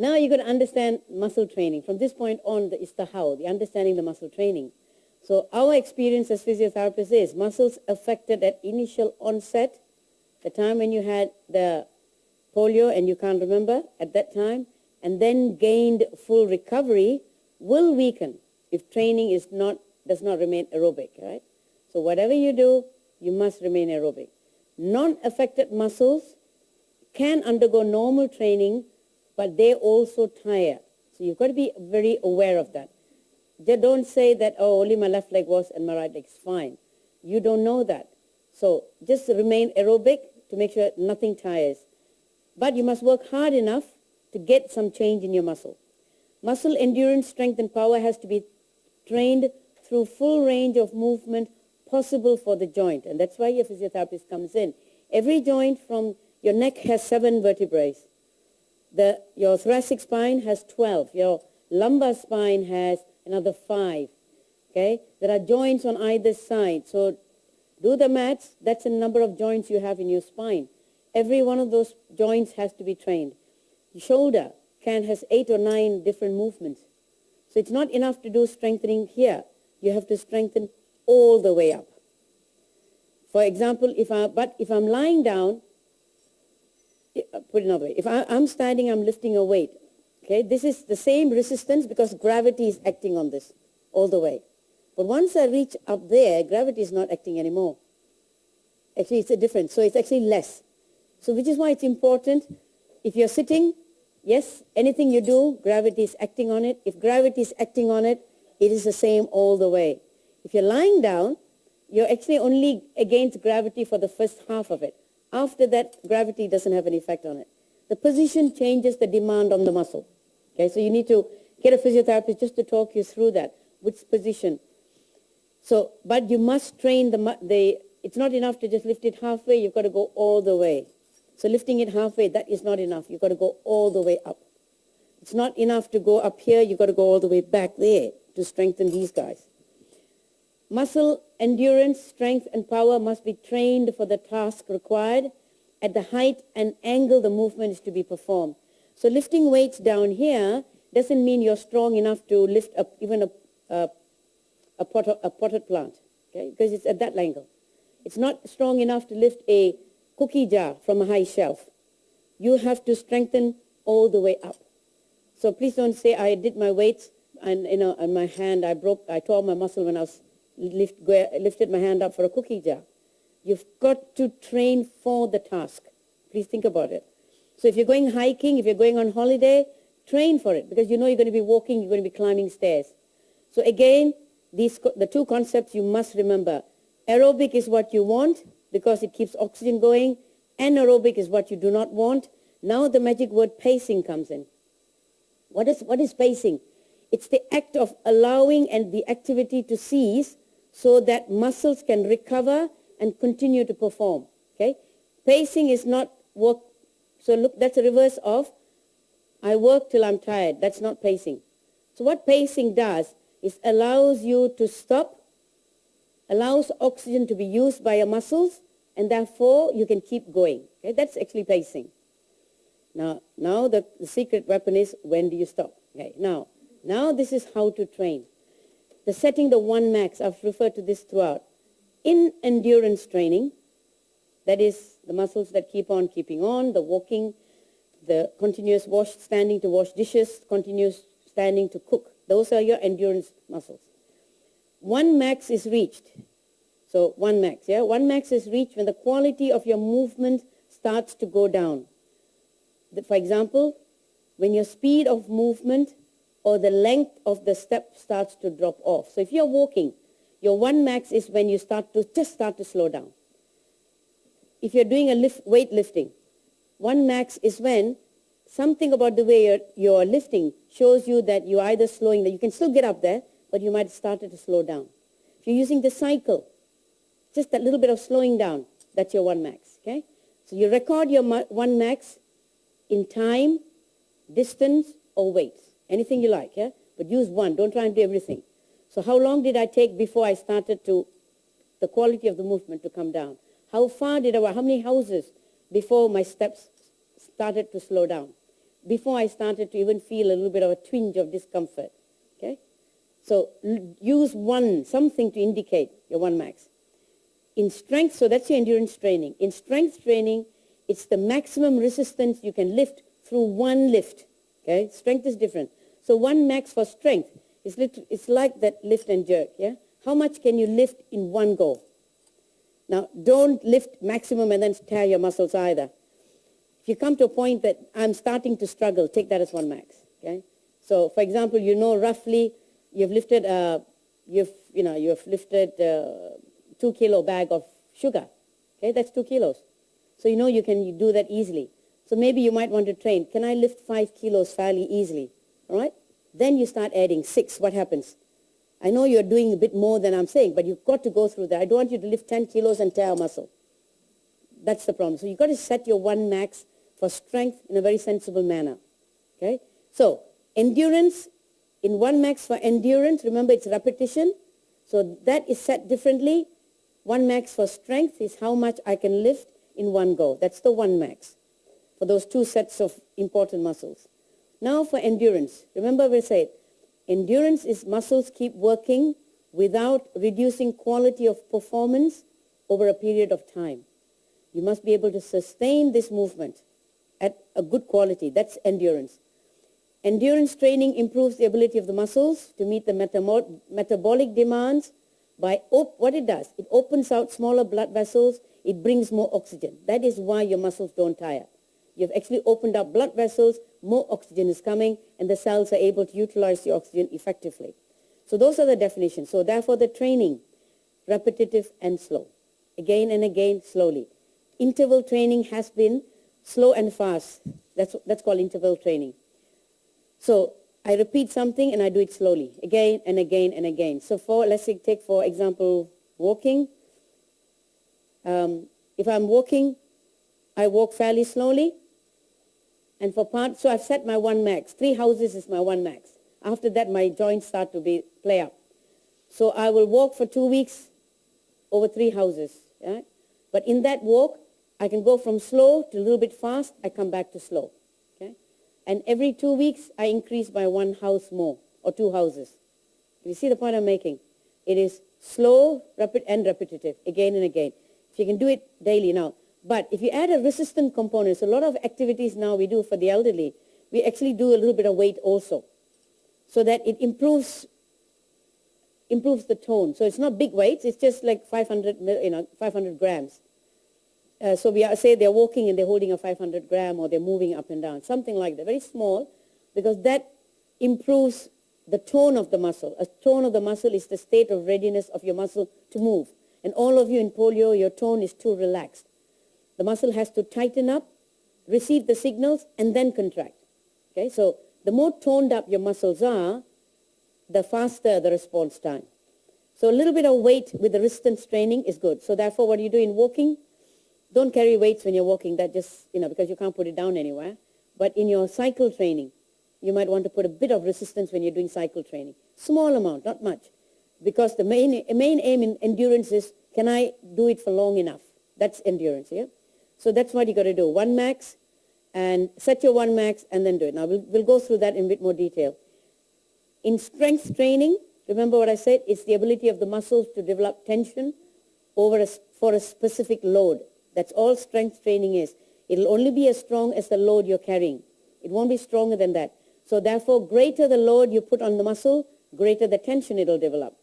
Now you're going to understand muscle training. From this point on, it's the how, the understanding the muscle training. So our experience as physiotherapists is muscles affected at initial onset, the time when you had the polio and you can't remember at that time, and then gained full recovery, will weaken if training does not remain aerobic, right? So whatever you do, you must remain aerobic. Non-affected muscles can undergo normal training, but they also tire. So you've got to be very aware of that. Just don't say that, oh, only my left leg was and my right leg's fine. You don't know that. So just remain aerobic to make sure nothing tires. But you must work hard enough to get some change in your muscle. Muscle endurance, strength, and power has to be trained through full range of movement possible for the joint. And that's why your physiotherapist comes in. Every joint from your neck has 7 vertebrae. Your thoracic spine has 12. Your lumbar spine has another 5. Okay? There are joints on either side. So do the maths. That's the number of joints you have in your spine. Every one of those joints has to be trained. The shoulder has 8 or 9 different movements. So it's not enough to do strengthening here. You have to strengthen all the way up. For example, if I'm lying down, put it another way, if I'm standing, I'm lifting a weight. Okay, this is the same resistance because gravity is acting on this all the way. But once I reach up there, gravity is not acting anymore. Actually, it's a difference. So it's actually less. So which is why it's important, if you're sitting, yes, anything you do, gravity is acting on it. If gravity is acting on it, it is the same all the way. If you're lying down, you're actually only against gravity for the first half of it. After that, gravity doesn't have an effect on it. The position changes the demand on the muscle. Okay, so you need to get a physiotherapist just to talk you through that, which position. So, but you must train it's not enough to just lift it halfway, you've got to go all the way. So lifting it halfway, that is not enough. You've got to go all the way up. It's not enough to go up here, you've got to go all the way back there to strengthen these guys. Muscle endurance, strength, and power must be trained for the task required at the height and angle the movement is to be performed. So lifting weights down here doesn't mean you're strong enough to lift up even a potted plant, okay? Because it's at that angle. It's not strong enough to lift a cookie jar from a high shelf. You have to strengthen all the way up. So please don't say I did my weights and on my hand I tore my muscle when I was lifted my hand up for a cookie jar. You've got to train for the task. Please think about it. So if you're going hiking, if you're going on holiday, train for it because you know you're going to be walking, you're going to be climbing stairs. So again, the 2 concepts you must remember. Aerobic is what you want because it keeps oxygen going. Anaerobic is what you do not want. Now the magic word pacing comes in. What is pacing? It's the act of allowing and the activity to cease so that muscles can recover and continue to perform. Okay? Pacing is not work. So look, that's a reverse of I work till I'm tired. That's not pacing. So what pacing does is allows you to stop, allows oxygen to be used by your muscles, and therefore you can keep going. Okay? That's actually pacing. Now the secret weapon is when do you stop? Okay? Now this is how to train. The setting the 1 max, I've referred to this throughout. In endurance training, that is the muscles that keep on keeping on, the walking, the continuous standing to wash dishes, continuous standing to cook. Those are your endurance muscles. 1 max is reached. So 1 max, yeah? 1 max is reached when the quality of your movement starts to go down. For example, when your speed of movement or the length of the step starts to drop off. So if you're walking, your 1 max is when you start to slow down. If you're doing a weightlifting, 1 max is when something about the way you're lifting shows you that you're either slowing down. You can still get up there, but you might have started to slow down. If you're using the cycle, just that little bit of slowing down, that's your 1 max, okay? So you record your 1 max in time, distance, or weight. Anything you like, yeah? But use 1. Don't try and do everything. So how long did I take before I started the quality of the movement to come down? How far did I walk? How many houses before my steps started to slow down? before I started to even feel a little bit of a twinge of discomfort. Okay? So use something to indicate your 1 max. In strength, so that's your endurance training. In strength training, it's the maximum resistance you can lift through one lift. Okay? Strength is different. So 1 max for strength is it's like that lift and jerk. Yeah? How much can you lift in one go? Now, don't lift maximum and then tear your muscles either. If you come to a point that I'm starting to struggle, take that as 1 max. Okay? So, for example, you know roughly you've lifted you've lifted 2 kilo bag of sugar. Okay, that's 2 kilos. So you know you can do that easily. So maybe you might want to train. Can I lift 5 kilos fairly easily? All right? Then you start adding 6. What happens? I know you're doing a bit more than I'm saying, but you've got to go through that. I don't want you to lift 10 kilos and tear a muscle. That's the problem. So you've got to set your 1 max for strength in a very sensible manner. Okay? So endurance, in 1 max for endurance, remember it's repetition. So that is set differently. 1 max for strength is how much I can lift in one go. That's the 1 max for those 2 sets of important muscles. Now for endurance. Remember we said, endurance is muscles keep working without reducing quality of performance over a period of time. You must be able to sustain this movement at a good quality. That's endurance. Endurance training improves the ability of the muscles to meet the metabolic demands by what it does. It opens out smaller blood vessels. It brings more oxygen. That is why your muscles don't tire. You've actually opened up blood vessels, more oxygen is coming, and the cells are able to utilize the oxygen effectively. So those are the definitions. So therefore the training, repetitive and slow. Again and again, slowly. Interval training has been slow and fast. That's called interval training. So I repeat something and I do it slowly, again and again and again. So let's say, take for example, walking. If I'm walking, I walk fairly slowly. And so I've set my 1 max. 3 houses is my 1 max. After that, my joints start to play up. So I will walk for 2 weeks over 3 houses. Right? But in that walk, I can go from slow to a little bit fast. I come back to slow. Okay? And every 2 weeks, I increase by 1 house more, or 2 houses. You see the point I'm making? It is slow, rapid, and repetitive, again and again. If you can do it daily now. But if you add a resistant component, so a lot of activities now we do for the elderly, we actually do a little bit of weight also, so that it improves the tone. So it's not big weights, it's just like 500 grams. So say they're walking and they're holding a 500 gram, or they're moving up and down, something like that, very small, because that improves the tone of the muscle. A tone of the muscle is the state of readiness of your muscle to move. And all of you in polio, your tone is too relaxed. The muscle has to tighten up, receive the signals, and then contract. Okay, so the more toned up your muscles are, the faster the response time. So a little bit of weight with the resistance training is good. So therefore, what do you do in walking? Don't carry weights when you're walking. That just, because you can't put it down anywhere. But in your cycle training, you might want to put a bit of resistance when you're doing cycle training. Small amount, not much. Because the main aim in endurance is, can I do it for long enough? That's endurance, yeah? So that's what you got to do. 1 max, and set your 1 max, and then do it. Now, we'll go through that in a bit more detail. In strength training, remember what I said? It's the ability of the muscles to develop tension for a specific load. That's all strength training is. It'll only be as strong as the load you're carrying. It won't be stronger than that. So therefore, greater the load you put on the muscle, greater the tension it'll develop.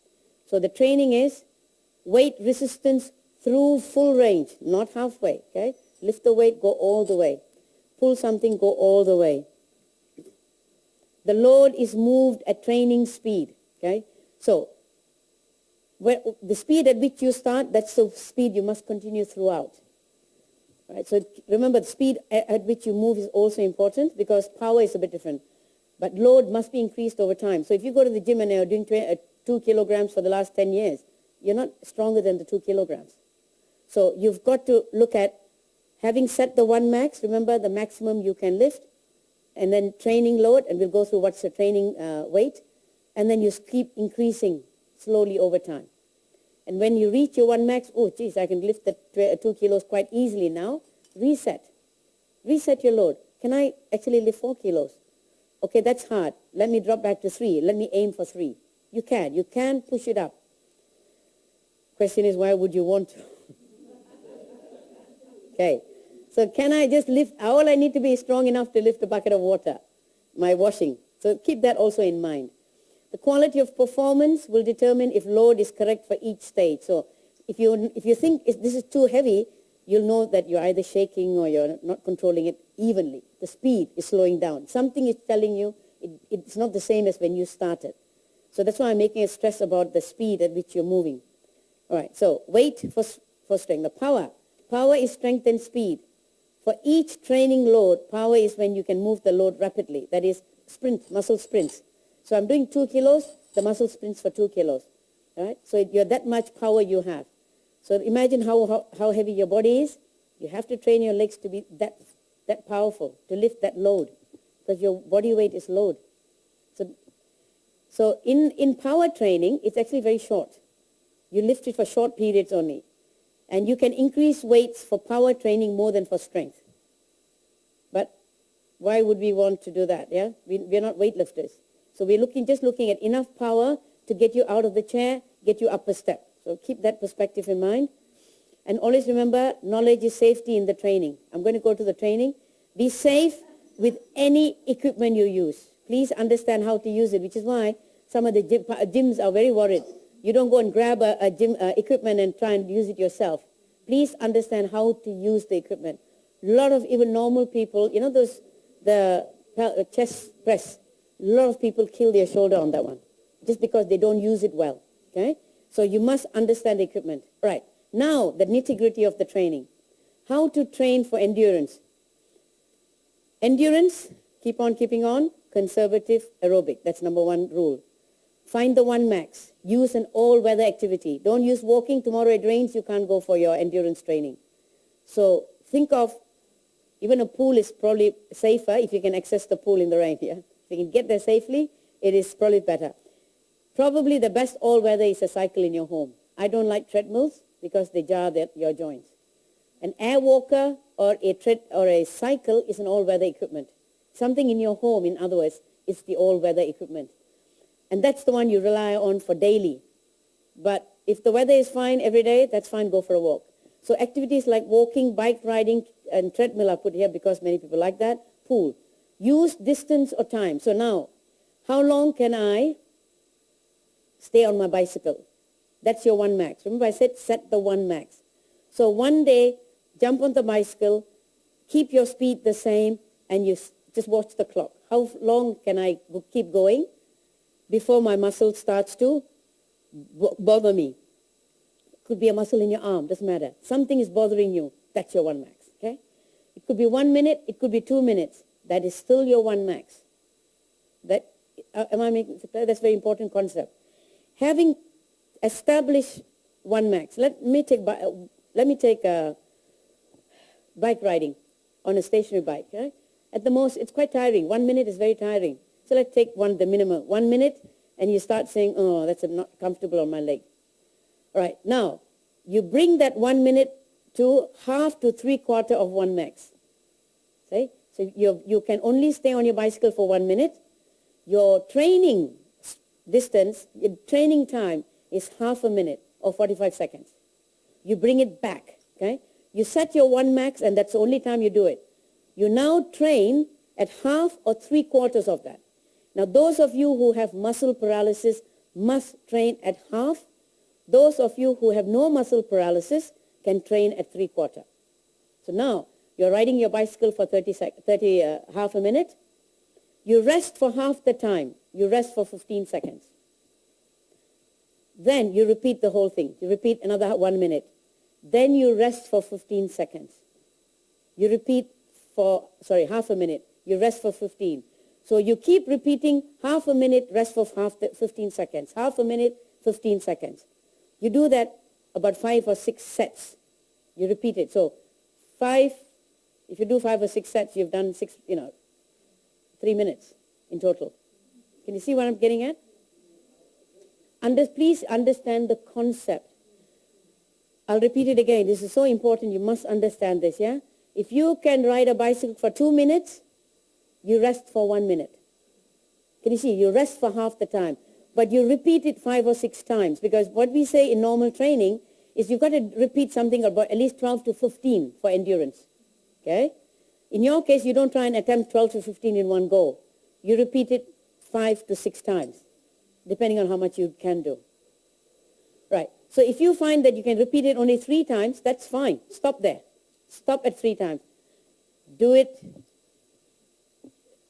So the training is weight resistance through full range, not halfway. Okay? Lift the weight, go all the way. Pull something, go all the way. The load is moved at training speed. Okay? So the speed at which you start, that's the speed you must continue throughout. Right? So remember, the speed at which you move is also important, because power is a bit different. But load must be increased over time. So if you go to the gym and you're doing 2 kilograms for the last 10 years, you're not stronger than the 2 kilograms. So you've got to look at having set the 1 max, remember the maximum you can lift, and then training load, and we'll go through what's the training weight, and then you keep increasing slowly over time. And when you reach your 1 max, oh geez, I can lift the 2 kilos quite easily now, reset. Reset your load. Can I actually lift 4 kilos? Okay, that's hard. Let me drop back to 3. Let me aim for 3. You can push it up. Question is, why would you want to? Okay, so can I just lift, all I need to be is strong enough to lift a bucket of water, my washing. So keep that also in mind. The quality of performance will determine if load is correct for each stage. So if you think this is too heavy, you'll know that you're either shaking or you're not controlling it evenly. The speed is slowing down. Something is telling you it's not the same as when you started. So that's why I'm making a stress about the speed at which you're moving. All right, so weight for strength. The power. Power is strength and speed. For each training load, power is when you can move the load rapidly. That is sprint, muscle sprints. So I'm doing 2 kilos, the muscle sprints for 2 kilos. All right, so you're that much power you have. So imagine how heavy your body is. You have to train your legs to be that powerful, to lift that load, because your body weight is load. So in power training, it's actually very short. You lift it for short periods only. And you can increase weights for power training more than for strength. But why would we want to do that? Yeah, we're not weightlifters. So we're just looking at enough power to get you out of the chair, get you up a step. So keep that perspective in mind. And always remember, knowledge is safety in the training. I'm going to go to the training. Be safe with any equipment you use. Please understand how to use it, which is why some of the gyms are very worried. You don't go and grab a gym equipment and try and use it yourself. Please understand how to use the equipment. A lot of even normal people, you know, the chest press, a lot of people kill their shoulder on that one just because they don't use it well. Okay? So you must understand the equipment. Right. Now, the nitty-gritty of the training. How to train for endurance. Endurance, keep on keeping on, conservative aerobic. That's number 1 rule. Find the 1 max. Use an all-weather activity. Don't use walking. Tomorrow it rains, you can't go for your endurance training. So think of, even a pool is probably safer if you can access the pool in the rain. Yeah? If you can get there safely, it is probably better. Probably the best all-weather is a cycle in your home. I don't like treadmills because they jar your joints. An air walker or a cycle is an all-weather equipment. Something in your home, in other words, is the all-weather equipment. And that's the one you rely on for daily. But if the weather is fine every day, that's fine, go for a walk. So activities like walking, bike riding, and treadmill are put here because many people like that. Pool. Use distance or time. So now, how long can I stay on my bicycle? That's your 1 max. Remember I said set the 1 max. So one day, jump on the bicycle, keep your speed the same, and you just watch the clock. How long can I keep going before my muscle starts to bother me? Could be a muscle in your arm, doesn't matter. Something is bothering you, that's your 1 max, okay? It could be 1 minute, it could be 2 minutes. That is still your 1 max. Am I making it clear? That's a very important concept. Having established 1 max, let me take bike riding on a stationary bike. Okay? At the most, it's quite tiring. 1 minute is very tiring. So let's take the minimum. 1 minute, and you start saying, oh, that's not comfortable on my leg. All right, now, you bring that 1 minute to half to 3/4 of 1 max. See? So you can only stay on your bicycle for 1 minute. Your training distance, your training time is half a minute or 45 seconds. You bring it back, okay? You set your 1 max, and that's the only time you do it. You now train at half or 3/4 of that. Now, those of you who have muscle paralysis must train at half. Those of you who have no muscle paralysis can train at 3/4. So now, you're riding your bicycle for half a minute. You rest for half the time. You rest for 15 seconds. Then you repeat the whole thing. You repeat another 1 minute. Then you rest for 15 seconds. You repeat for, half a minute. You rest for 15. So you keep repeating half a minute, rest for 15 seconds. Half a minute, 15 seconds. You do that about 5 or 6 sets. You repeat it. So if you do 5 or 6 sets, you've done 3 minutes in total. Can you see what I'm getting at? Please understand the concept. I'll repeat it again. This is so important. You must understand this, yeah? If you can ride a bicycle for 2 minutes, you rest for 1 minute. Can you see? You rest for half the time. But you repeat it 5 or 6 times, because what we say in normal training is you've got to repeat something about at least 12 to 15 for endurance. Okay? In your case, you don't try and attempt 12 to 15 in one go. You repeat it 5 to 6 times, depending on how much you can do. Right. So if you find that you can repeat it only 3 times, that's fine. Stop there. Stop at 3 times. Do it.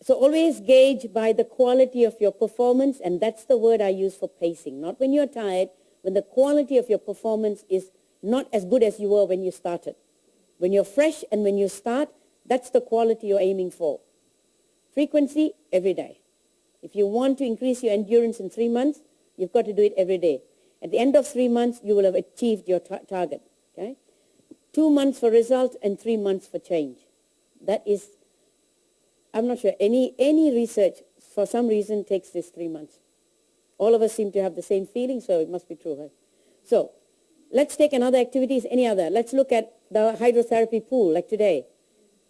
So always gauge by the quality of your performance, and that's the word I use for pacing. Not when you're tired, when the quality of your performance is not as good as you were when you started. When you're fresh and when you start, that's the quality you're aiming for. Frequency, every day. If you want to increase your endurance in 3 months, you've got to do it every day. At the end of 3 months, you will have achieved your target. Okay? 2 months for result and 3 months for change. That is, I'm not sure, any research for some reason takes this 3 months. All of us seem to have the same feeling, so it must be true, right? So let's take another activity, any other. Let's look at the hydrotherapy pool, like today.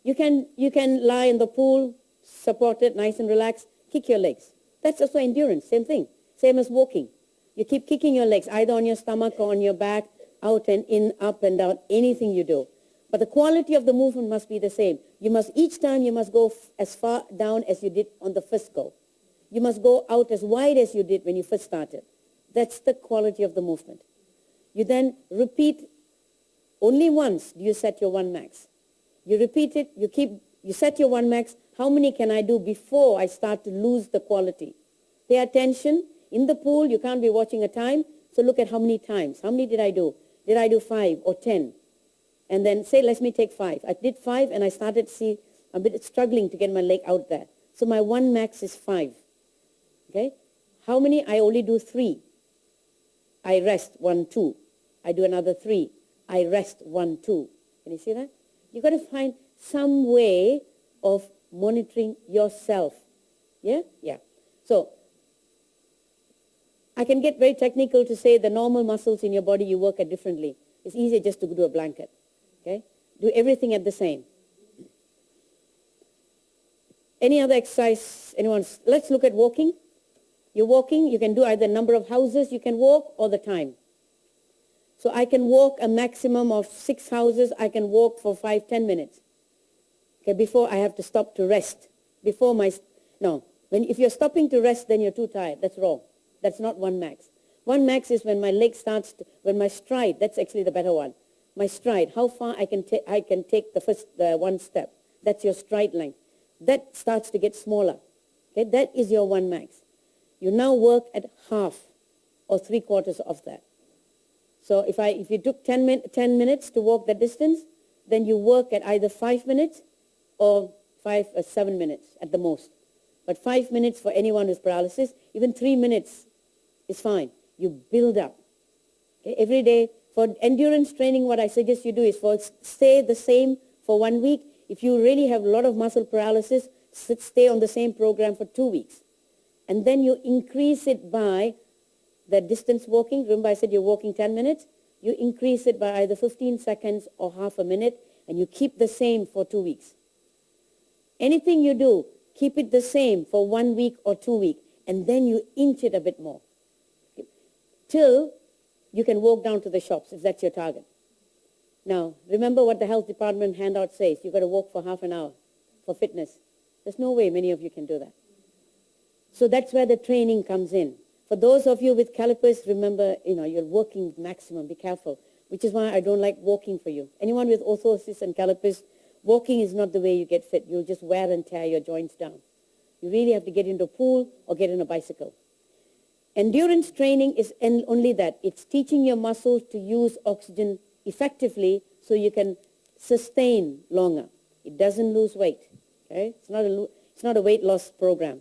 You can lie in the pool, supported, nice and relaxed, kick your legs. That's also endurance, same thing, same as walking. You keep kicking your legs, either on your stomach or on your back, out and in, up and down, anything you do. But the quality of the movement must be the same. Each time you must go as far down as you did on the first go. You must go out as wide as you did when you first started. That's the quality of the movement. You then repeat, only once do you set your 1 max. You repeat it, you set your 1 max. How many can I do before I start to lose the quality? Pay attention. In the pool, you can't be watching a time, so look at how many times. How many did I do? Did I do 5 or 10? And then say, let me take 5. I did 5 and I started to see a bit struggling to get my leg out there. So my 1 max is 5. Okay? How many? I only do 3. I rest 1, 2. I do another 3. I rest 1, 2. Can you see that? You've got to find some way of monitoring yourself. Yeah? Yeah. So I can get very technical to say the normal muscles in your body you work at differently. It's easier just to do a blanket. Okay? Do everything at the same. Any other exercise? Anyone? Let's look at walking. You're walking, you can do either number of houses you can walk or the time. So I can walk a maximum of 6 houses. I can walk for 5-10 minutes. Okay, before I have to stop to rest. If you're stopping to rest, then you're too tired. That's wrong. That's not 1 max. 1 max is when my leg starts, when my stride, that's actually the better one. My stride, how far I can take the first 1 step. That's your stride length. That starts to get smaller. Okay, that is your 1 max. You now work at half or 3/4 of that. So if you took 10 minutes to walk that distance, then you work at either 5 minutes or 5 or 7 minutes at the most. But 5 minutes for anyone with paralysis, even 3 minutes is fine. You build up. Okay? Every day, for endurance training, what I suggest you do is stay the same for 1 week. If you really have a lot of muscle paralysis, stay on the same program for 2 weeks. And then you increase it by the distance walking. Remember I said you're walking 10 minutes? You increase it by either 15 seconds or half a minute, and you keep the same for 2 weeks. Anything you do, keep it the same for 1 week or 2 weeks, and then you inch it a bit more. Till you can walk down to the shops, if that's your target. Now, remember what the health department handout says. You've got to walk for half an hour for fitness. There's no way many of you can do that. So that's where the training comes in. For those of you with calipers, remember, you're working maximum. Be careful, which is why I don't like walking for you. Anyone with orthosis and calipers, walking is not the way you get fit. You'll just wear and tear your joints down. You really have to get into a pool or get in a bicycle. Endurance training is only that. It's teaching your muscles to use oxygen effectively so you can sustain longer. It doesn't lose weight. Okay? It's not a weight loss program.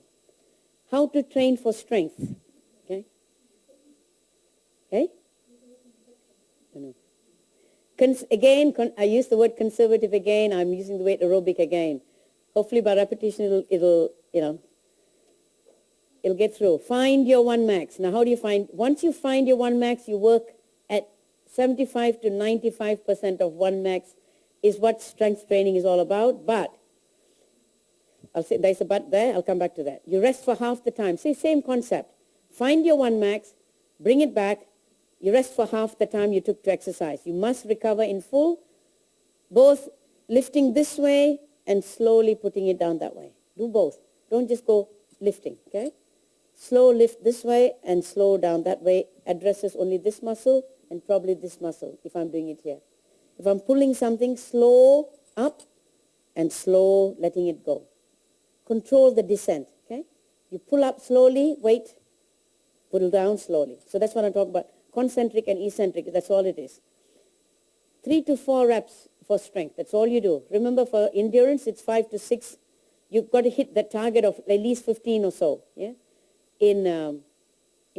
How to train for strength. Okay? Okay? I use the word conservative again. I'm using the word aerobic again. Hopefully by repetition it'll get through. Find your 1 max. Now how do you once you find your 1 max, you work at 75 to 95% of 1 max is what strength training is all about. But I'll say there's a but there. I'll come back to that. You rest for half the time. See, same concept. Find your 1 max, bring it back. You rest for half the time you took to exercise. You must recover in full, both lifting this way and slowly putting it down that way. Do both. Don't just go lifting, okay? Slow lift this way and slow down that way. Addresses only this muscle and probably this muscle if I'm doing it here. If I'm pulling something, slow up and slow letting it go. Control the descent, okay? You pull up slowly, wait, pull down slowly. So that's what I'm talking about. Concentric and eccentric, that's all it is. 3 to 4 reps for strength, that's all you do. Remember, for endurance, it's 5 to 6. You've got to hit the target of at least 15 or so, yeah? In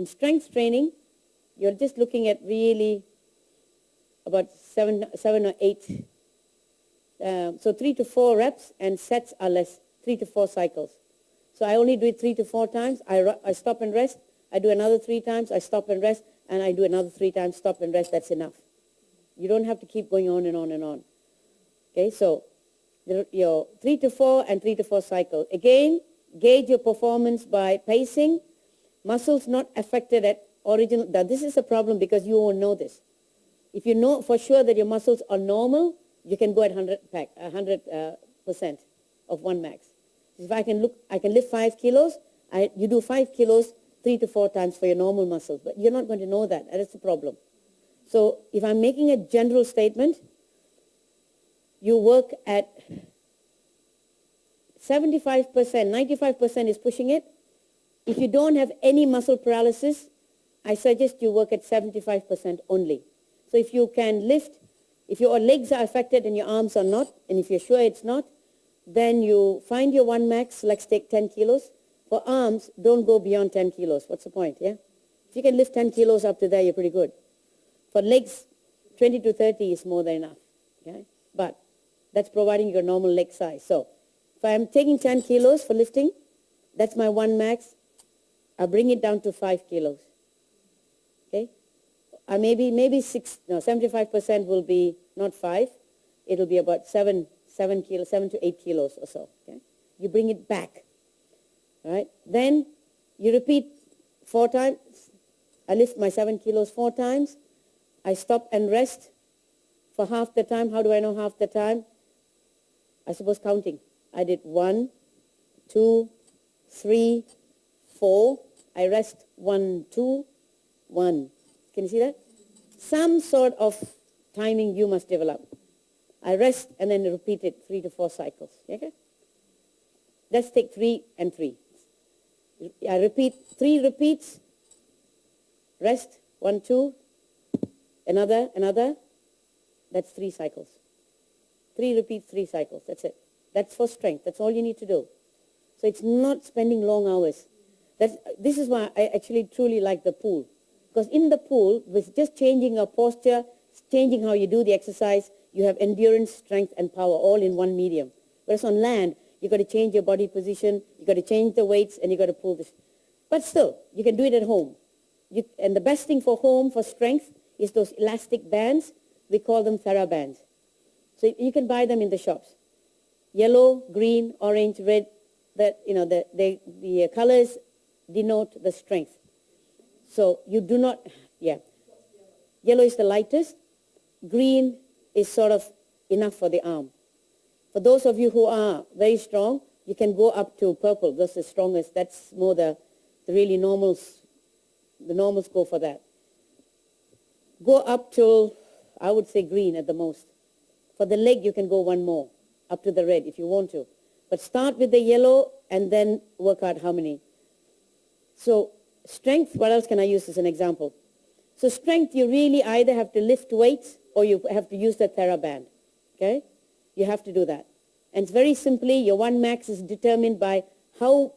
strength training, you're just looking at really about 7 or 8. So 3 to 4 reps, and sets are less, 3 to 4 cycles. So I only do it 3 to 4 times. I stop and rest. I do another 3 times. I stop and rest. And I do another 3 times, stop and rest. That's enough. You don't have to keep going on and on and on. Okay, so your 3 to 4 and 3 to 4 cycle. Again, gauge your performance by pacing. Muscles not affected at original. Now, this is a problem because you won't know this. If you know for sure that your muscles are normal, you can go at 100% of 1 max. If I can lift 5 kilos. You do 5 kilos 3 to 4 times for your normal muscles, but you're not going to know that. That is the problem. So if I'm making a general statement, you work at 75%, 95% is pushing it. If you don't have any muscle paralysis, I suggest you work at 75% only. So if you can lift, if your legs are affected and your arms are not, and if you're sure it's not, then you find your 1 max, let's take 10 kilos. For arms, don't go beyond 10 kilos. What's the point, yeah? If you can lift 10 kilos up to there, you're pretty good. For legs, 20 to 30 is more than enough, okay? But that's providing your normal leg size. So if I'm taking 10 kilos for lifting, that's my 1 max. I bring it down to 5 kilos, okay? Maybe 75% will be not 5. It'll be about 7 to 8 kilos or so, okay? You bring it back. All right. Then you repeat 4 times. I lift my 7 kilos 4 times. I stop and rest for half the time. How do I know half the time? I suppose counting. I did 1, 2, 3, 4. I rest 1, 2, 1. Can you see that? Some sort of timing you must develop. I rest and then repeat it 3 to 4 cycles. Okay? Let's take 3 and 3. I repeat 3 repeats, rest, 1, 2, another, that's 3 cycles. 3 repeats, 3 cycles, that's it. That's for strength, that's all you need to do. So it's not spending long hours. This is why I actually truly like the pool. Because in the pool, with just changing your posture, changing how you do the exercise, you have endurance, strength, and power all in one medium. Whereas on land, you've got to change your body position, you've got to change the weights, and you've got to pull this. But still, you can do it at home. And the best thing for home, for strength, is those elastic bands. We call them TheraBands. So you can buy them in the shops. Yellow, green, orange, red, the colors denote the strength. So you do not, Yellow is the lightest. Green is sort of enough for the arm. For those of you who are very strong, you can go up to purple. That's the strongest. That's more the really normals. The normals go for that. Go up to, I would say, green at the most. For the leg, you can go 1 more, up to the red if you want to. But start with the yellow and then work out how many. So strength, what else can I use as an example? So strength, you really either have to lift weights or you have to use the TheraBand. Okay? You have to do that. And it's very simply, your 1 max is determined by how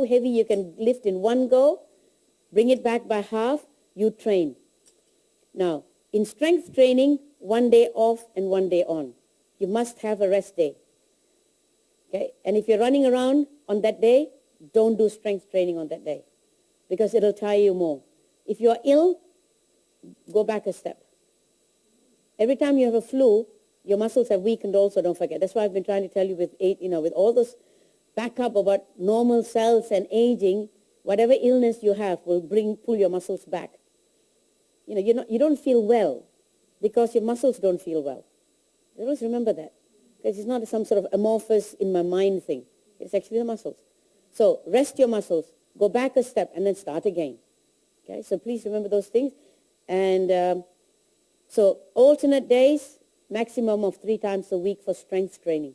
heavy you can lift in 1 go, bring it back by half, you train. Now, in strength training, 1 day off and 1 day on. You must have a rest day. Okay? And if you're running around on that day, don't do strength training on that day because it'll tire you more. If you're ill, go back a step. Every time you have a flu, your muscles have weakened also, don't forget. That's why I've been trying to tell you with all those back up about normal cells and aging, whatever illness you have will pull your muscles back. You don't feel well because your muscles don't feel well. Always remember that, because it's not some sort of amorphous in my mind thing. It's actually the muscles. So rest your muscles, go back a step, and then start again. Okay, so please remember those things. And so alternate days, maximum of 3 times a week for strength training.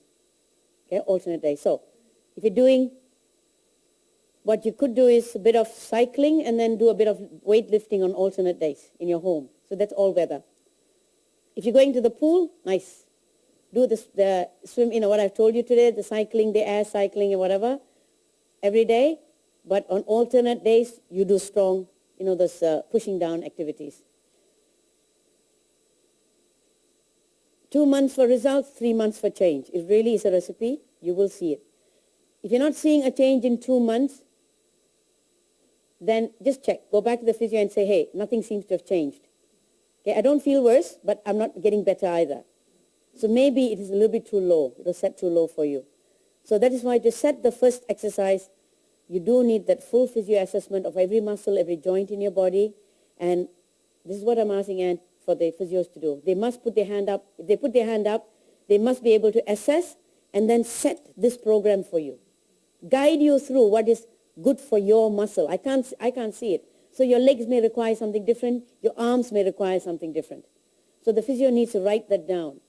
Okay, alternate days. So if you're doing, what you could do is a bit of cycling and then do a bit of weightlifting on alternate days in your home. So that's all weather. If you're going to the pool, nice. Do the swim, what I've told you today, the cycling, the air cycling and whatever, every day. But on alternate days, you do strong, those pushing down activities. 2 months for results, 3 months for change. It really is a recipe. You will see it. If you're not seeing a change in 2 months, then just check. Go back to the physio and say, hey, nothing seems to have changed. Okay, I don't feel worse, but I'm not getting better either. So maybe it is a little bit too low. It was set too low for you. So that is why to set the first exercise, you do need that full physio assessment of every muscle, every joint in your body. And this is what I'm asking for the physios to do. They must put their hand up. If they put their hand up, they must be able to assess and then set this program for you. Guide you through what is good for your muscle. I can't see it. So your legs may require something different. Your arms may require something different. So the physio needs to write that down.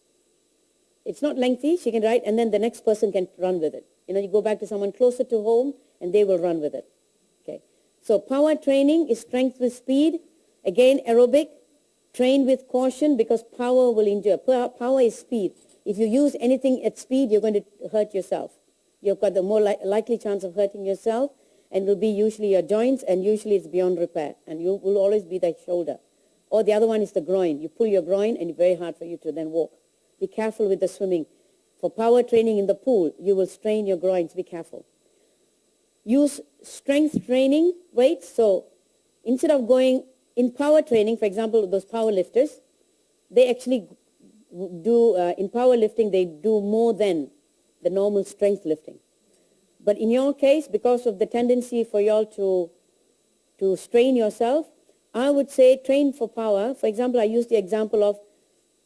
It's not lengthy. She can write, and then the next person can run with it. You go back to someone closer to home, and they will run with it. Okay. So power training is strength with speed. Again, aerobic. Train with caution, because power will injure. Power is speed. If you use anything at speed, you're going to hurt yourself. You've got the more likely chance of hurting yourself, and it will be usually your joints, and usually it's beyond repair. And you will always be that shoulder. Or the other one is the groin. You pull your groin, and it's very hard for you to then walk. Be careful with the swimming. For power training in the pool, you will strain your groins. Be careful. Use strength training weights. So instead of going in power training, for example, those power lifters, they actually do, in powerlifting, they do more than the normal strength lifting. But in your case, because of the tendency for you all to strain yourself, I would say train for power. For example, I use the example of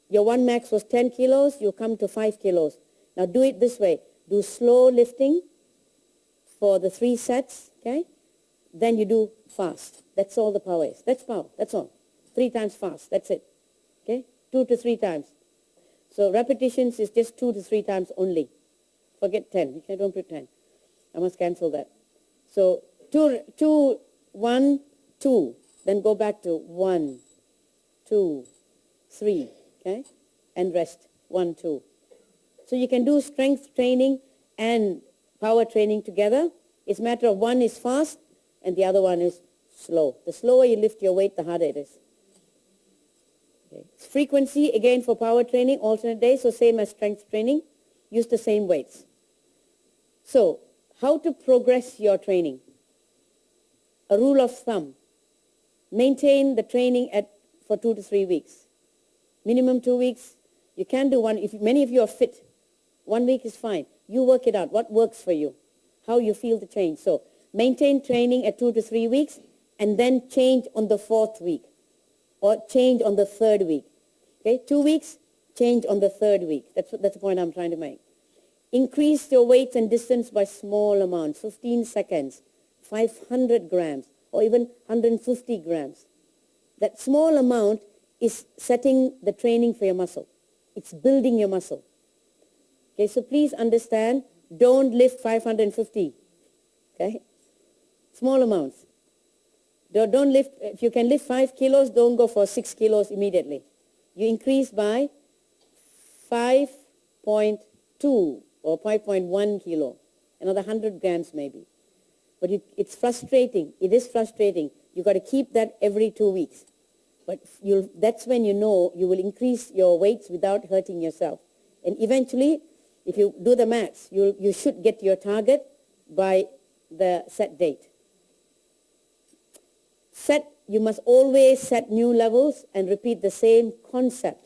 your one max was 10 kilos, you come to 5 kilos. Now do it this way. Do slow lifting for the 3 sets, okay? Then you do fast. That's all the power is. That's power. That's all. 3 times fast. That's it. Okay? 2 to 3 times. So repetitions is just 2 to 3 times only. Forget 10. You don't put 10. I must cancel that. So 2, 1, 2. Then go back to 1, 2, 3. Okay? And rest. 1, 2. So you can do strength training and power training together. It's a matter of one is fast and the other one is slow. The slower you lift your weight, the harder it is. Okay. Frequency, again, for power training, alternate days, so same as strength training. Use the same weights. So, how to progress your training? A rule of thumb. Maintain the training for 2 to 3 weeks. Minimum 2 weeks. You can do one. If many of you are fit, 1 week is fine. You work it out. What works for you? How you feel the change. So maintain training at 2 to 3 weeks and then change on the 4th week or change on the 3rd week. Okay, 2 weeks, change on the 3rd week. That's the point I'm trying to make. Increase your weights and distance by small amounts, 15 seconds, 500 grams, or even 150 grams. That small amount is setting the training for your muscle. It's building your muscle. Okay, so please understand, don't lift 550. Okay? Small amounts. Don't lift, if you can lift 5 kilos, don't go for 6 kilos immediately. You increase by 5.2 or 5.1 kilo, another 100 grams maybe. But it's frustrating. It is frustrating. You've got to keep that every 2 weeks. But that's when you know you will increase your weights without hurting yourself. And eventually, if you do the maths, you should get your target by the set date. You must always set new levels and repeat the same concept.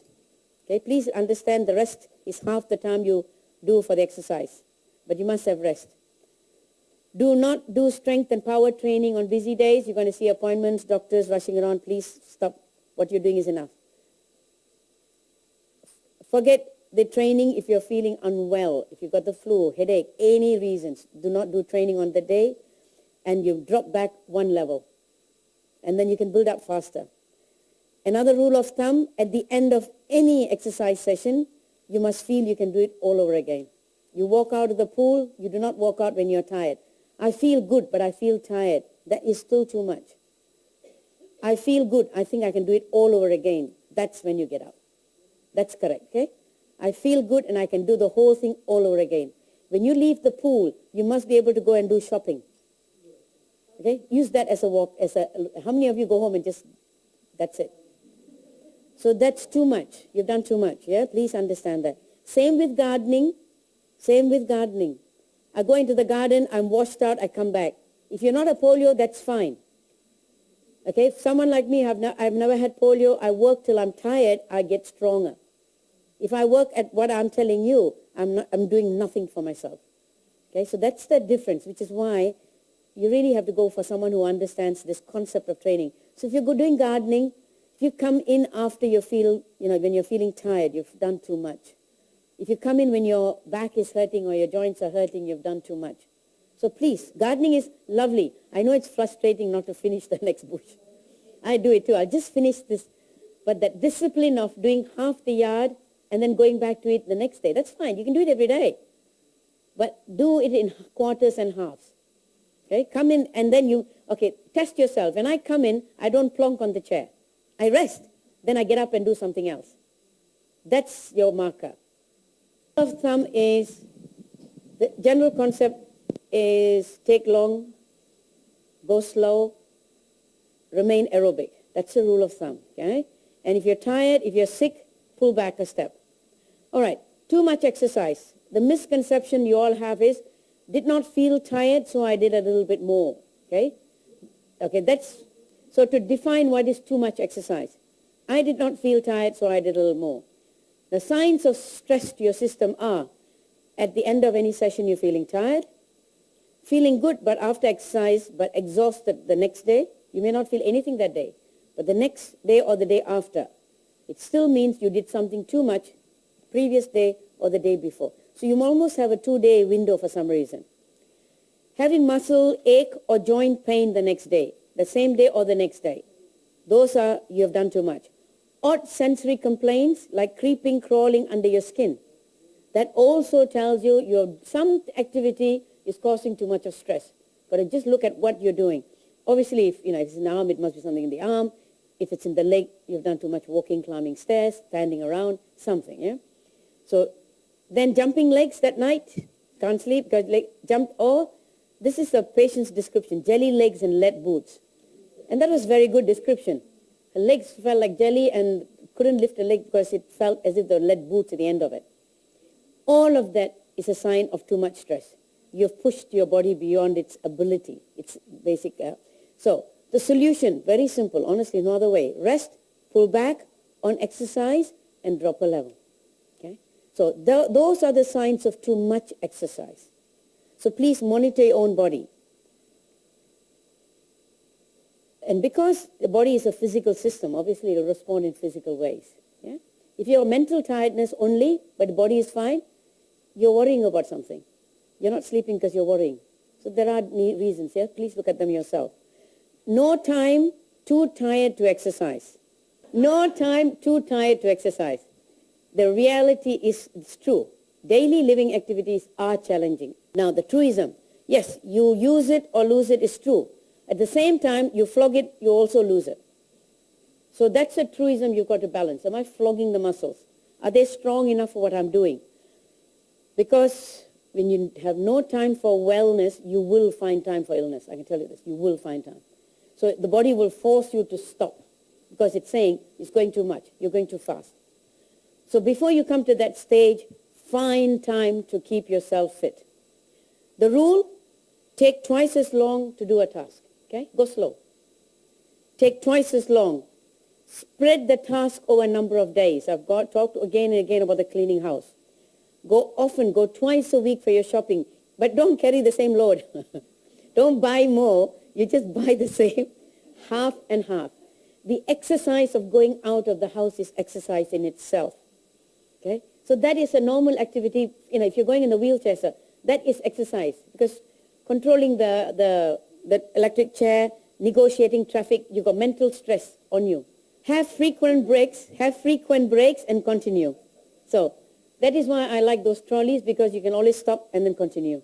Okay, please understand the rest is half the time you do for the exercise. But you must have rest. Do not do strength and power training on busy days. You're going to see appointments, doctors rushing around. Please stop. What you're doing is enough. Forget the training if you're feeling unwell, if you've got the flu, headache, any reasons. Do not do training on the day, and you drop back one level. And then you can build up faster. Another rule of thumb, at the end of any exercise session, you must feel you can do it all over again. You walk out of the pool, you do not walk out when you're tired. I feel good, but I feel tired. That is still too much. I feel good, I think I can do it all over again. That's when you get out. That's correct, okay? I feel good and I can do the whole thing all over again. When you leave the pool, you must be able to go and do shopping. Okay? Use that as a walk. How many of you go home and just, that's it? So that's too much. You've done too much, yeah? Please understand that. Same with gardening. Same with gardening. I go into the garden, I'm washed out, I come back. If you're not a polio, that's fine. Okay? If someone like me, I've never had polio, I work till I'm tired, I get stronger. If I work at what I'm telling you, I'm doing nothing for myself. Okay? So that's the difference, which is why you really have to go for someone who understands this concept of training. So if you're doing gardening, if you come in after you feel, when you're feeling tired, you've done too much. If you come in when your back is hurting or your joints are hurting, you've done too much. So please, gardening is lovely. I know it's frustrating not to finish the next bush. I do it too. I'll just finish this. But that discipline of doing half the yard and then going back to it the next day, that's fine. You can do it every day. But do it in quarters and halves. Okay? Come in and then test yourself. When I come in, I don't plonk on the chair. I rest. Then I get up and do something else. That's your marker. Rule of thumb is, the general concept is take long, go slow, remain aerobic. That's a rule of thumb. Okay? And if you're tired, if you're sick, pull back a step. All right, too much exercise. The misconception you all have is, did not feel tired, so I did a little bit more. Okay? Okay, so to define what is too much exercise. I did not feel tired, so I did a little more. The signs of stress to your system are, at the end of any session, you're feeling tired, feeling good, but after exercise, but exhausted the next day. You may not feel anything that day, but the next day or the day after, it still means you did something too much previous day or the day before. So you almost have a 2-day window for some reason. Having muscle ache or joint pain the next day, the same day or the next day. Those are, you have done too much. Odd sensory complaints like creeping, crawling under your skin. That also tells you some activity is causing too much of stress. Got to just look at what you're doing. Obviously, if it's an arm, it must be something in the arm. If it's in the leg, you've done too much walking, climbing stairs, standing around, something, yeah? So then jumping legs that night, can't sleep, this is the patient's description, jelly legs and lead boots. And that was very good description. Her legs felt like jelly and couldn't lift a leg because it felt as if there were lead boots at the end of it. All of that is a sign of too much stress. You've pushed your body beyond its ability, its basic. So the solution, very simple, honestly, no other way. Rest, pull back on exercise, and drop a level. Okay? So those are the signs of too much exercise. So please monitor your own body. And because the body is a physical system, obviously it will respond in physical ways. Yeah? If you have mental tiredness only, but the body is fine, you're worrying about something. You're not sleeping because you're worrying. So there are reasons. Yeah? Please look at them yourself. No time too tired to exercise. No time too tired to exercise. The reality is, it's true. Daily living activities are challenging. Now, the truism, yes, you use it or lose it is true. At the same time, you flog it, you also lose it. So that's a truism you've got to balance. Am I flogging the muscles? Are they strong enough for what I'm doing? Because when you have no time for wellness, you will find time for illness. I can tell you this. You will find time. So the body will force you to stop because it's saying it's going too much. You're going too fast. So before you come to that stage, find time to keep yourself fit. The rule, take twice as long to do a task. Okay? Go slow. Take twice as long. Spread the task over a number of days. I've talked again and again about the cleaning house. Go often, go twice a week for your shopping, but don't carry the same load. Don't buy more. You just buy the same, half and half. The exercise of going out of the house is exercise in itself. Okay? So that is a normal activity. If you're going in the wheelchair, sir, that is exercise. Because controlling the electric chair, negotiating traffic, you've got mental stress on you. Have frequent breaks and continue. So that is why I like those trolleys, because you can always stop and then continue.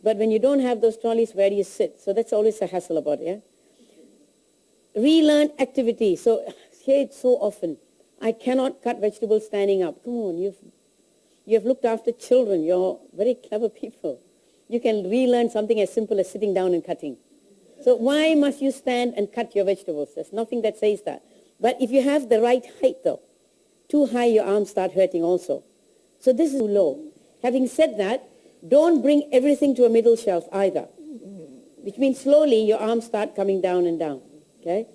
But when you don't have those trolleys, where do you sit? So that's always a hassle about it, yeah? Relearn activity. So here it's so often. I cannot cut vegetables standing up. Come on, you've looked after children. You're very clever people. You can relearn something as simple as sitting down and cutting. So why must you stand and cut your vegetables? There's nothing that says that. But if you have the right height, though, too high, your arms start hurting also. So this is too low. Having said that, don't bring everything to a middle shelf either, which means slowly your arms start coming down and down. Okay?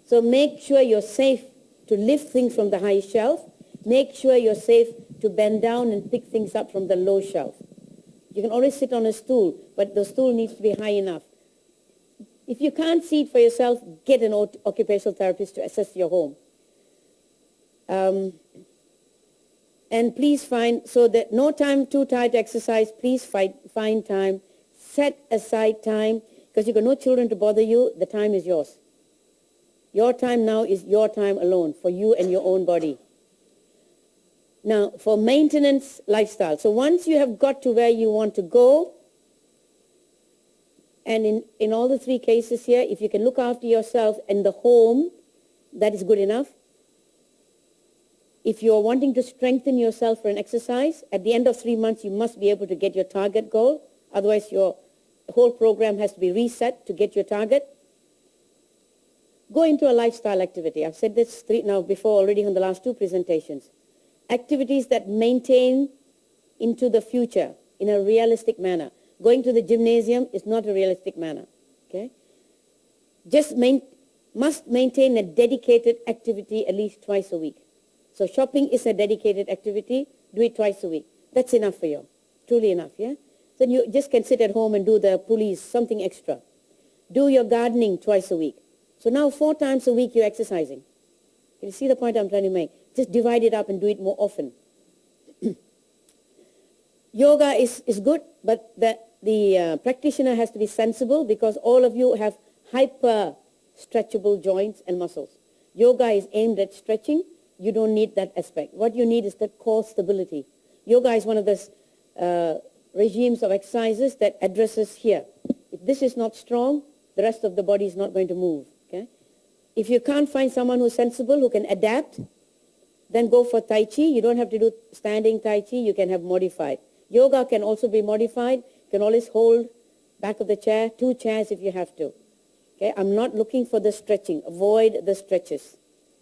So make sure you're safe to lift things from the high shelf. Make sure you're safe to bend down and pick things up from the low shelf. You can always sit on a stool, but the stool needs to be high enough. If you can't see it for yourself, get an occupational therapist to assess your home. And please so that no time too tight to exercise, please find time. Set aside time, because you've got no children to bother you, the time is yours. Your time now is your time alone for you and your own body. Now, for maintenance lifestyle. So once you have got to where you want to go, and in all the three cases here, if you can look after yourself in the home, that is good enough. If you're wanting to strengthen yourself for an exercise, at the end of 3 months, you must be able to get your target goal. Otherwise, your whole program has to be reset to get your target. Go into a lifestyle activity. I've said this now before already on the last two presentations. Activities that maintain into the future in a realistic manner. Going to the gymnasium is not a realistic manner. Okay? Must maintain a dedicated activity at least twice a week. So shopping is a dedicated activity. Do it twice a week. That's enough for you. Truly enough, yeah? Then you just can sit at home and do the pulleys, something extra. Do your gardening twice a week. So now 4 times a week you're exercising. Can you see the point I'm trying to make? Just divide it up and do it more often. Yoga is good, but the practitioner has to be sensible, because all of you have hyper stretchable joints and muscles. Yoga is aimed at stretching. You don't need that aspect. What you need is that core stability. Yoga is one of those regimes of exercises that addresses here. If this is not strong, the rest of the body is not going to move. Okay? If you can't find someone who's sensible, who can adapt, then go for Tai Chi. You don't have to do standing Tai Chi. You can have modified. Yoga can also be modified. You can always hold back of the chair, 2 chairs if you have to. Okay? I'm not looking for the stretching. Avoid the stretches.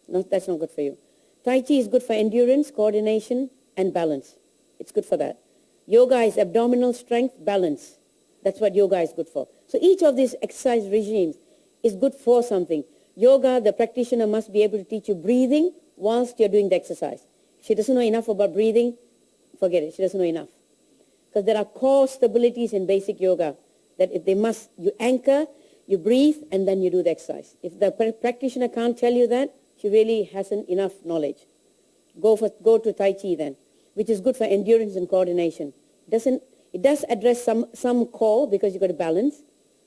No, that's not good for you. Tai Chi is good for endurance, coordination, and balance. It's good for that. Yoga is abdominal strength, balance. That's what yoga is good for. So each of these exercise regimes is good for something. Yoga, the practitioner must be able to teach you breathing whilst you're doing the exercise. If she doesn't know enough about breathing, forget it. She doesn't know enough. Because there are core stabilities in basic yoga that you anchor, you breathe, and then you do the exercise. If the practitioner can't tell you that, she really hasn't enough knowledge. Go to Tai Chi then, which is good for endurance and coordination. It does address some core, because you've got to balance,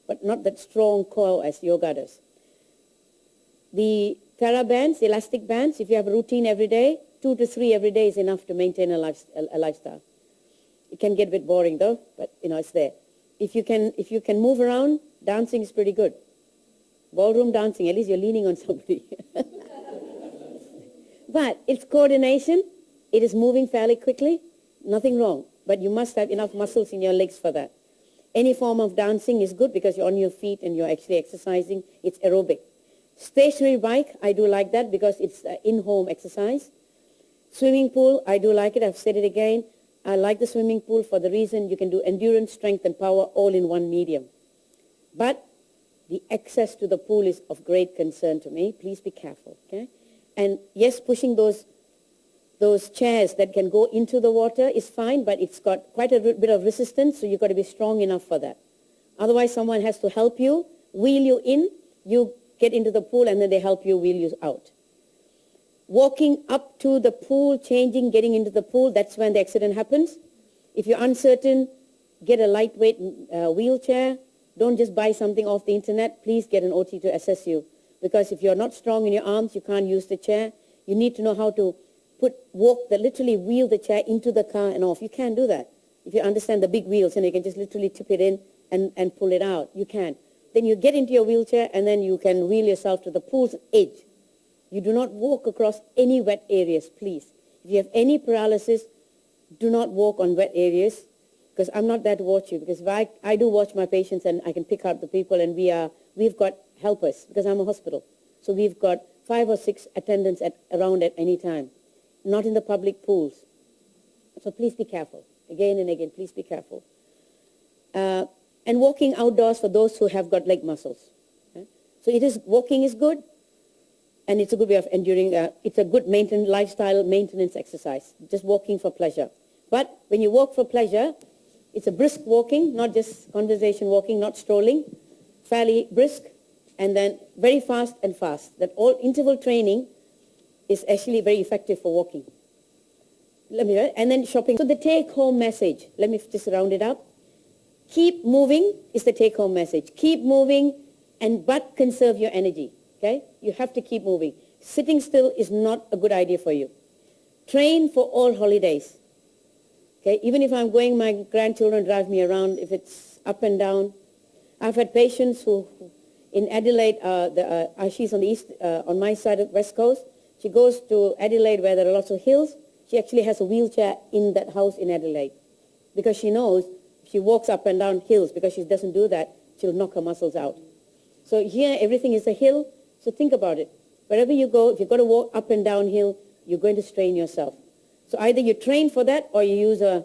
but not that strong core as yoga does. The TheraBands, elastic bands, if you have a routine every day, 2 to 3 every day is enough to maintain a lifestyle. It can get a bit boring though, but it's there. If you can move around, dancing is pretty good. Ballroom dancing, at least you're leaning on somebody. But it's coordination. It is moving fairly quickly. Nothing wrong. But you must have enough muscles in your legs for that. Any form of dancing is good, because you're on your feet and you're actually exercising. It's aerobic. Stationary bike, I do like that, because it's in-home exercise. Swimming pool, I do like it. I've said it again. I like the swimming pool for the reason you can do endurance, strength, and power all in one medium. But the access to the pool is of great concern to me. Please be careful, okay? And yes, pushing those chairs that can go into the water is fine, but it's got quite a bit of resistance, so you've got to be strong enough for that. Otherwise, someone has to help you, wheel you in, you get into the pool, and then they help you wheel you out. Walking up to the pool, changing, getting into the pool, that's when the accident happens. If you're uncertain, get a lightweight wheelchair. Don't just buy something off the internet. Please get an OT to assess you. Because if you're not strong in your arms, you can't use the chair. You need to know how to literally wheel the chair into the car and off. You can't do that. If you understand the big wheels, and you can just literally tip it in and pull it out. You can. Then you get into your wheelchair, and then you can wheel yourself to the pool's edge. You do not walk across any wet areas, please. If you have any paralysis, do not walk on wet areas, because I'm not there to watch you. Because if I do watch my patients, and I can pick out the people, and we've got helpers, because I'm a hospital. So we've got 5 or 6 attendants around at any time, not in the public pools. So please be careful. Again and again, please be careful. And walking outdoors for those who have got leg muscles. Okay? So walking is good, and it's a good way of enduring. It's a good lifestyle maintenance exercise, just walking for pleasure. But when you walk for pleasure, it's a brisk walking, not just conversation walking, not strolling, fairly brisk, and then very fast and fast. That all interval training is actually very effective for walking. And then shopping. So the take-home message, let me just round it up. Keep moving is the take-home message. Keep moving, but conserve your energy. Okay? You have to keep moving. Sitting still is not a good idea for you. Train for all holidays. Okay? Even if I'm going, my grandchildren drive me around, if it's up and down. I've had patients who, in Adelaide, she's on the east, on my side of West Coast. She goes to Adelaide where there are lots of hills. She actually has a wheelchair in that house in Adelaide, because she knows if she walks up and down hills, because she doesn't do that, she'll knock her muscles out. So here, everything is a hill. So think about it. Wherever you go, if you've got to walk up and down hill, you're going to strain yourself. So either you train for that, or you use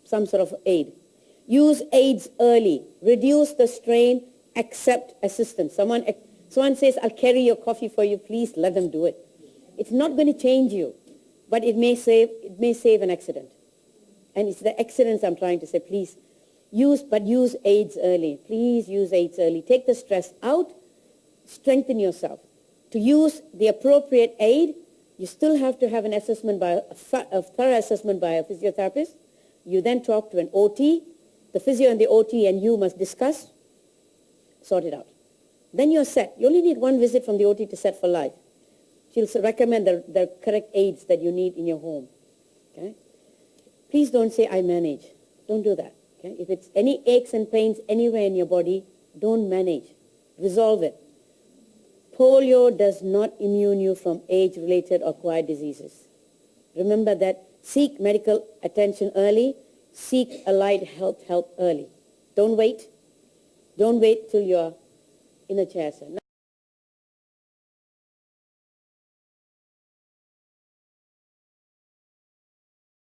some sort of aid. Use aids early. Reduce the strain. Accept assistance. Someone says, I'll carry your coffee for you. Please let them do it. It's not going to change you, but it may save an accident. And it's the accidents I'm trying to say. Please use aids early. Please use aids early. Take the stress out. Strengthen yourself. To use the appropriate aid, you still have to have an assessment a thorough assessment by a physiotherapist. You then talk to an OT. The physio and the OT and you must discuss, sort it out. Then you're set. You only need one visit from the OT to set for life. She'll recommend the correct aids that you need in your home. Okay? Please don't say, I manage. Don't do that. Okay? If it's any aches and pains anywhere in your body, don't manage. Resolve it. Polio does not immune you from age-related or acquired diseases. Remember that. Seek medical attention early. Seek allied health help early. Don't wait. Don't wait till you're in a chair, sir.